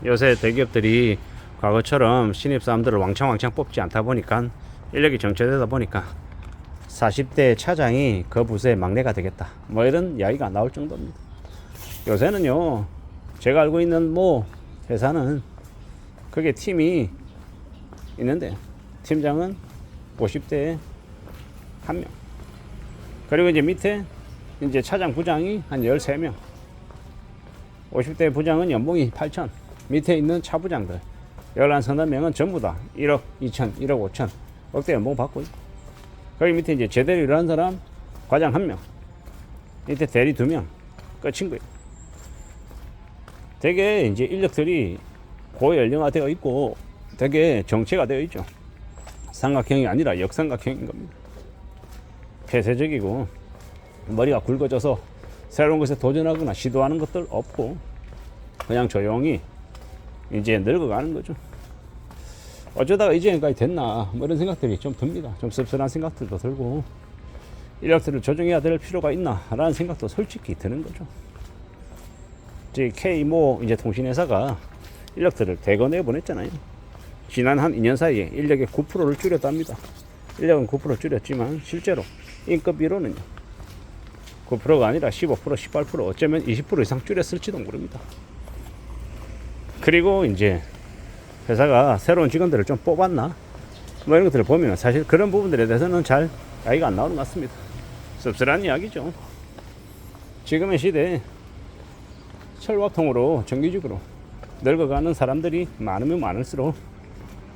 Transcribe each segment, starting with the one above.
요새 대기업들이 과거처럼 신입사원들을 왕창 뽑지 않다 보니까 인력이 정체되다 보니까 40대 차장이 그 부서의 막내가 되겠다, 뭐 이런 이야기가 나올 정도입니다. 요새는요, 제가 알고 있는 뭐 회사는 그게 팀이 있는데 팀장은 50대에 1명, 그리고 이제 밑에 이제 차장 부장이 한 13명, 50대 부장은 연봉이 8천, 밑에 있는 차부장들 11-13명은 전부 다 1억 2천, 1억 5천 억대 연봉 받고 있고, 거기 밑에 이제 제대로 일하는 사람 과장 1명, 밑에 대리 2명, 끝인 거예요. 되게 이제 인력들이 고연령화되어 있고 되게 정체가 되어 있죠. 삼각형이 아니라 역삼각형인 겁니다. 폐쇄적이고 머리가 굵어져서 새로운 것에 도전하거나 시도하는 것들 없고 그냥 조용히 이제 늙어가는 거죠. 어쩌다가 이제까지 됐나 뭐 이런 생각들이 좀 듭니다. 좀 씁쓸한 생각들도 들고 인력들을 조정해야 될 필요가 있나 라는 생각도 솔직히 드는 거죠. K모 이제 통신회사가 인력들을 대거 내보냈잖아요. 지난 한 2년 사이에 인력의 9%를 줄였답니다. 인력은 9% 줄였지만 실제로 인건비로는요 9%가 아니라 15%, 18%, 어쩌면 20% 이상 줄였을지도 모릅니다. 그리고 이제 회사가 새로운 직원들을 좀 뽑았나 뭐 이런 것들을 보면 사실 그런 부분들에 대해서는 잘 이야기가 안 나오는 것 같습니다. 씁쓸한 이야기죠. 지금의 시대에 철밥통으로 정규직으로 늙어가는 사람들이 많으면 많을수록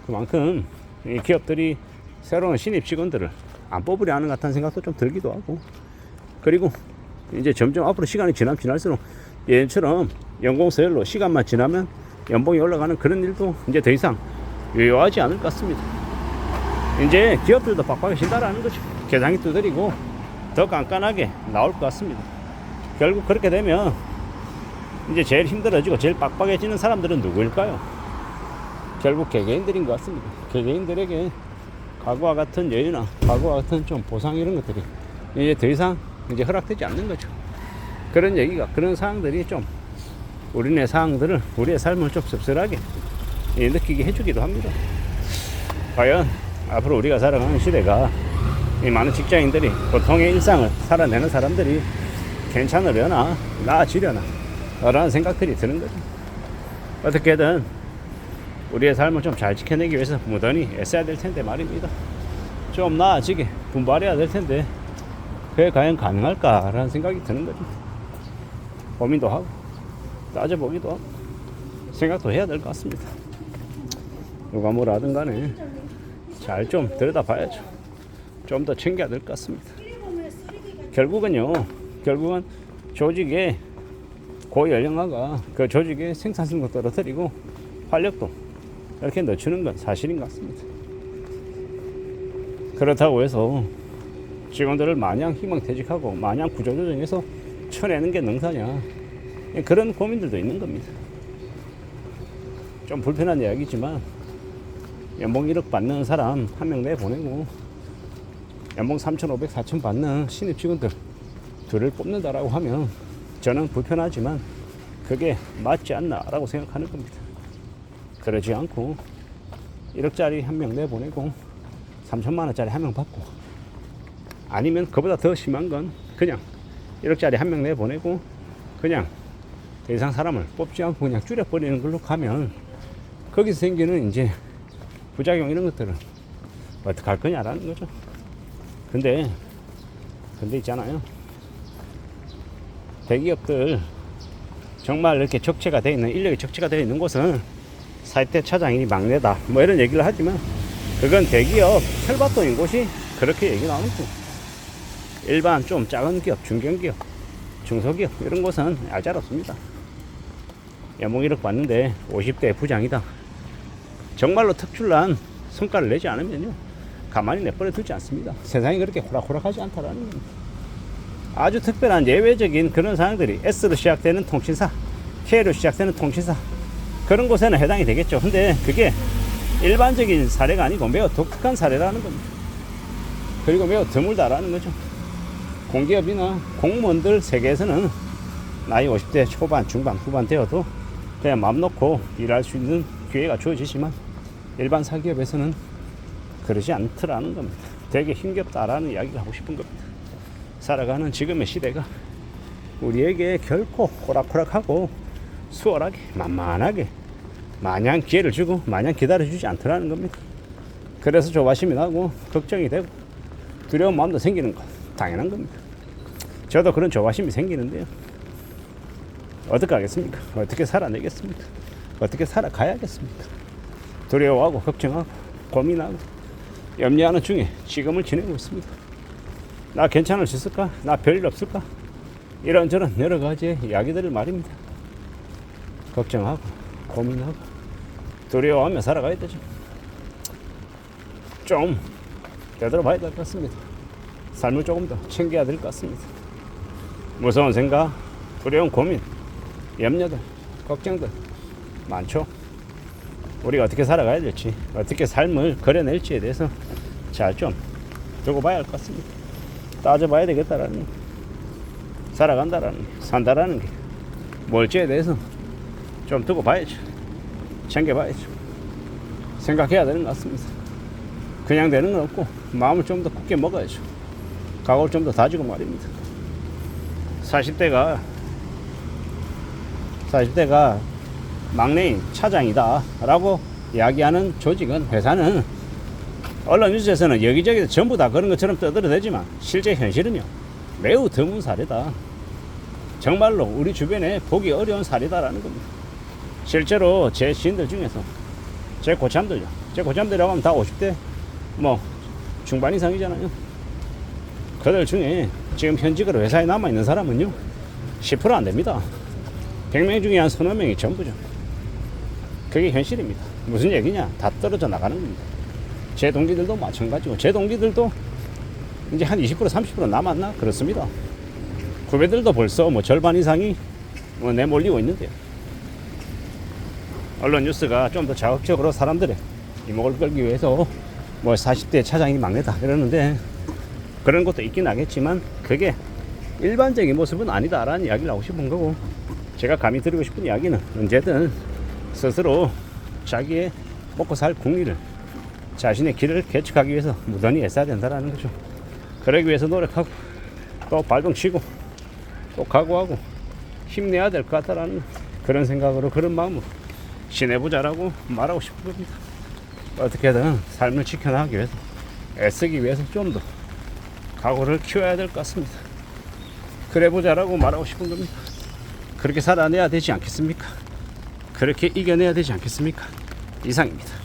그만큼 이 기업들이 새로운 신입 직원들을 안 뽑으려 하는 것 같다는 생각도 좀 들기도 하고, 그리고 이제 점점 앞으로 시간이 지날수록 예전처럼 연공 서열로 시간만 지나면 연봉이 올라가는 그런 일도 이제 더 이상 유효하지 않을 것 같습니다. 이제 기업들도 빡빡해진다라는 거죠. 계장이 두드리고 더 깐깐하게 나올 것 같습니다. 결국 그렇게 되면 이제 제일 힘들어지고 제일 빡빡해지는 사람들은 누구일까요? 결국 개개인들인 것 같습니다. 개개인들에게 과거와 같은 여유나 과거와 같은 좀 보상 이런 것들이 이제 더 이상 이제 허락되지 않는 거죠. 그런 얘기가, 그런 상황들이 좀 우리네 상황들을, 우리의 삶을 좀 씁쓸하게 느끼게 해주기도 합니다. 과연 앞으로 우리가 살아가는 시대가 이 많은 직장인들이 보통의 일상을 살아내는 사람들이 괜찮으려나 나아지려나 라는 생각들이 드는 거죠. 어떻게든 우리의 삶을 좀 잘 지켜내기 위해서 무던히 애써야 될 텐데 말입니다. 좀 나아지게 분발해야 될 텐데 그게 과연 가능할까라는 생각이 드는 거죠. 고민도 하고 따져보기도 하고 생각도 해야 될 것 같습니다. 누가 뭐라 하든 간에 잘 좀 들여다봐야죠. 좀 더 챙겨야 될 것 같습니다. 결국은 조직의 고연령화가 그 조직의 생산성도 떨어뜨리고 활력도 이렇게 늦추는 건 사실인 것 같습니다. 그렇다고 해서 직원들을 마냥 희망퇴직하고 마냥 구조조정해서 쳐내는 게 능사냐, 그런 고민들도 있는 겁니다. 좀 불편한 이야기지만 연봉 1억 받는 사람 1명 내보내고 연봉 3,500, 4,000 받는 신입 직원들 둘을 뽑는다라고 하면 저는 불편하지만 그게 맞지 않나라고 생각하는 겁니다. 그러지 않고 1억짜리 1명 내보내고 3천만 원짜리 1명 받고, 아니면 그보다 더 심한 건 그냥 1억짜리 1명 내보내고 그냥 더 이상 사람을 뽑지 않고 그냥 줄여버리는 걸로 가면 거기서 생기는 이제 부작용 이런 것들은 어떻게 할 거냐라는 거죠. 근데 있잖아요, 대기업들 정말 이렇게 적체가 되어 있는, 인력이 적체가 되어 있는 곳은 40대 차장이 막내다 뭐 이런 얘기를 하지만 그건 대기업 철밥통인 곳이 그렇게 얘기 나오는 거. 일반 좀 작은 기업, 중견기업, 중소기업 이런 곳은 알잘없습니다. 연봉 1억 받는데 50대 부장이다, 정말로 특출난 성과를 내지 않으면요 가만히 내버려 두지 않습니다. 세상이 그렇게 호락호락하지 않다라는 겁니다. 아주 특별한 예외적인 그런 상황들이 S로 시작되는 통신사, K로 시작되는 통신사, 그런 곳에는 해당이 되겠죠. 근데 그게 일반적인 사례가 아니고 매우 독특한 사례라는 겁니다. 그리고 매우 드물다라는 거죠. 공기업이나 공무원들 세계에서는 나이 50대 초반, 중반, 후반 되어도 그냥 마음 놓고 일할 수 있는 기회가 주어지지만 일반 사기업에서는 그러지 않더라는 겁니다. 되게 힘겹다라는 이야기를 하고 싶은 겁니다. 살아가는 지금의 시대가 우리에게 결코 호락호락하고 수월하게 만만하게 마냥 기회를 주고 마냥 기다려주지 않더라는 겁니다. 그래서 조바심이 나고 걱정이 되고 두려운 마음도 생기는 것 당연한 겁니다. 저도 그런 조바심이 생기는데요. 어떻게 하겠습니까? 어떻게 살아내겠습니까? 어떻게 살아가야겠습니까? 두려워하고 걱정하고 고민하고 염려하는 중에 지금을 지내고 있습니다. 나 괜찮을 수 있을까? 나 별일 없을까? 이런저런 여러 가지의 이야기들을 말입니다. 걱정하고 고민하고 두려워하며 살아가야 되죠. 좀 되돌아봐야 될 것 같습니다. 삶을 조금 더 챙겨야 될 것 같습니다. 무서운 생각, 두려운 고민, 염려들, 걱정들 많죠. 우리가 어떻게 살아가야 될지, 어떻게 삶을 그려낼지에 대해서 잘 좀 두고 봐야 할 것 같습니다. 따져봐야 되겠다라는, 살아간다라는, 산다라는 게 뭘지에 대해서 좀 두고 봐야죠. 챙겨봐야죠. 생각해야 되는 것 같습니다. 그냥 되는 건 없고 마음을 좀 더 굳게 먹어야죠. 각오를 좀 더 다지고 말입니다. 40대가 막내인 차장이다 라고 이야기하는 조직은, 회사는 언론 뉴스에서는 여기저기 전부 다 그런 것처럼 떠들어대지만 실제 현실은요 매우 드문 사례다. 정말로 우리 주변에 보기 어려운 사례다라는 겁니다. 실제로 제 지인들 중에서 제 고참들이라고 하면 다 50대 뭐 중반 이상이잖아요. 그들 중에 지금 현직으로 회사에 남아있는 사람은요 10% 안 됩니다. 100명 중에 한 서너 명이 전부죠. 그게 현실입니다. 무슨 얘기냐? 다 떨어져 나가는 겁니다. 제 동기들도 마찬가지고, 제 동기들도 이제 한 20% 30% 남았나? 그렇습니다. 후배들도 벌써 뭐 절반 이상이 뭐 내몰리고 있는데요. 언론 뉴스가 좀 더 자극적으로 사람들의 이목을 끌기 위해서 뭐 40대 차장이 막내다 이러는데, 그런 것도 있긴 하겠지만 그게 일반적인 모습은 아니다라는 이야기를 하고 싶은 거고, 제가 감히 드리고 싶은 이야기는 언제든 스스로 자기의 먹고 살 궁리를, 자신의 길을 개척하기 위해서 무던히 애써야 된다라는 거죠. 그러기 위해서 노력하고 또 발동치고 또 각오하고 힘내야 될 것 같다라는 그런 생각으로, 그런 마음으로 지내보자라고 말하고 싶은 겁니다. 어떻게든 삶을 지켜나가기 위해서, 애쓰기 위해서 좀 더 각오를 키워야 될 것 같습니다. 그래보자라고 말하고 싶은 겁니다. 그렇게 살아내야 되지 않겠습니까? 그렇게 이겨내야 되지 않겠습니까? 이상입니다.